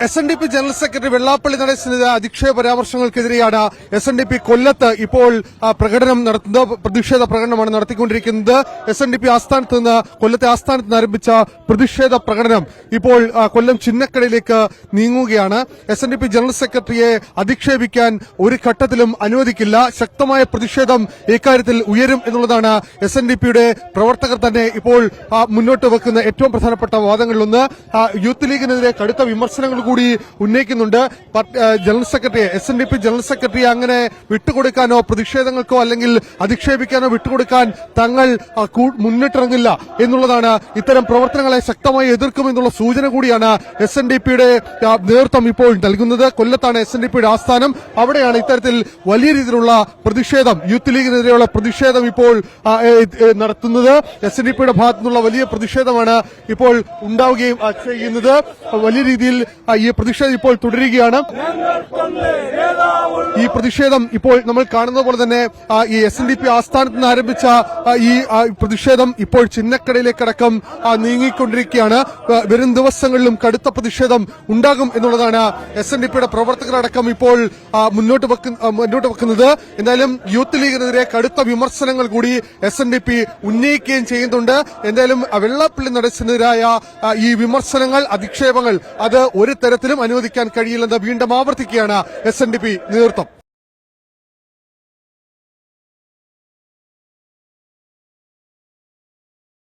SNDP general secretary Vellappally നടേശന്റെ അധിക്ഷേപ പരാമർശങ്ങൾക്കെതിരെയാണ് SNDP കൊല്ലത്ത് ഇപ്പോൾ പ്രകടനം നടത്തുന്നത്. പ്രതിഷേധ പ്രകടനമാണ് നടത്തിക്കൊണ്ടിരിക്കുന്നത്. SNDP ആസ്ഥാനത്ത് നിന്ന് കൊല്ലത്തെ ആസ്ഥാനത്ത് നിന്ന് ആരംഭിച്ച പ്രതിഷേധ പ്രകടനം ഇപ്പോൾ കൊല്ലം ചിന്നക്കടയിലേക്ക് നീങ്ങുകയാണ്. SNDP ജനറൽ സെക്രട്ടറിയെ അധിക്ഷേപിക്കാൻ ഒരു ഘട്ടത്തിലും അനുവദിക്കില്ല. ശക്തമായ പ്രതിഷേധം ഇക്കാര്യത്തിൽ ഉയരും എന്നുള്ളതാണ് SNDPയുടെ പ്രവർത്തകർ തന്നെ ഇപ്പോൾ മുന്നോട്ട് വെക്കുന്ന ഏറ്റവും പ്രധാനപ്പെട്ട വാദങ്ങളിലൊന്ന്. യൂത്ത് ലീഗിനെതിരെ കടുത്ത വിമർശനങ്ങൾ കൂടി ഉന്നയിക്കുന്നുണ്ട്. General secretary SNDP general secretary അങ്ങനെ വിട്ടുകൊടുക്കാനോ പ്രതിഷേധങ്ങൾക്കോ അല്ലെങ്കിൽ അധിക്ഷേപിക്കാനോ വിട്ടുകൊടുക്കാൻ തങ്ങൾ മുന്നിട്ടിറങ്ങില്ല എന്നുള്ളതാണ്. ഇത്തരം പ്രവർത്തനങ്ങളെ ശക്തമായി എതിർക്കുമെന്നുള്ള സൂചന കൂടിയാണ് SNDPയുടെ നേതൃത്വം ഇപ്പോൾ നൽകുന്നത്. കൊല്ലത്താണ് SNDPയുടെ ആസ്ഥാനം. അവിടെയാണ് ഇത്തരത്തിൽ വലിയ രീതിയിലുള്ള പ്രതിഷേധം, യൂത്ത് ലീഗിനെതിരെയുള്ള പ്രതിഷേധം ഇപ്പോൾ നടത്തുന്നത്. SNDPയുടെ ഭാഗത്തു നിന്നുള്ള വലിയ പ്രതിഷേധമാണ് ഇപ്പോൾ ഉണ്ടാവുകയും ചെയ്യുന്നത്. വലിയ രീതിയിൽ ഈ പ്രതിഷേധം ഇപ്പോൾ തുടരുകയാണ്. ഈ പ്രതിഷേധം ഇപ്പോൾ നമ്മൾ കാണുന്നത് പോലെ തന്നെ ഈ SNDP ആസ്ഥാനത്ത് നിന്ന് ആരംഭിച്ച ഈ പ്രതിഷേധം ഇപ്പോൾ ചിന്നക്കടയിലേക്കടക്കം നീങ്ങിക്കൊണ്ടിരിക്കുകയാണ്. വരും ദിവസങ്ങളിലും കടുത്ത പ്രതിഷേധം ഉണ്ടാകും എന്നുള്ളതാണ് SNDPയുടെ പ്രവർത്തകരടക്കം ഇപ്പോൾ മുന്നോട്ട് വെക്കുന്നത്. എന്തായാലും യൂത്ത് ലീഗിനെതിരെ കടുത്ത വിമർശനങ്ങൾ കൂടി SNDP ഉന്നയിക്കുകയും ചെയ്യുന്നുണ്ട്. എന്തായാലും വെള്ളാപ്പള്ളി നടേശനെതിരായ ഈ വിമർശനങ്ങൾ, അധിക്ഷേപങ്ങൾ അത് ഒരു തരത്തിലും അനുവദിക്കാൻ കഴിയില്ലെന്ന് വീണ്ടും ആവർത്തിക്കുകയാണ് SNDP നേതൃത്വം.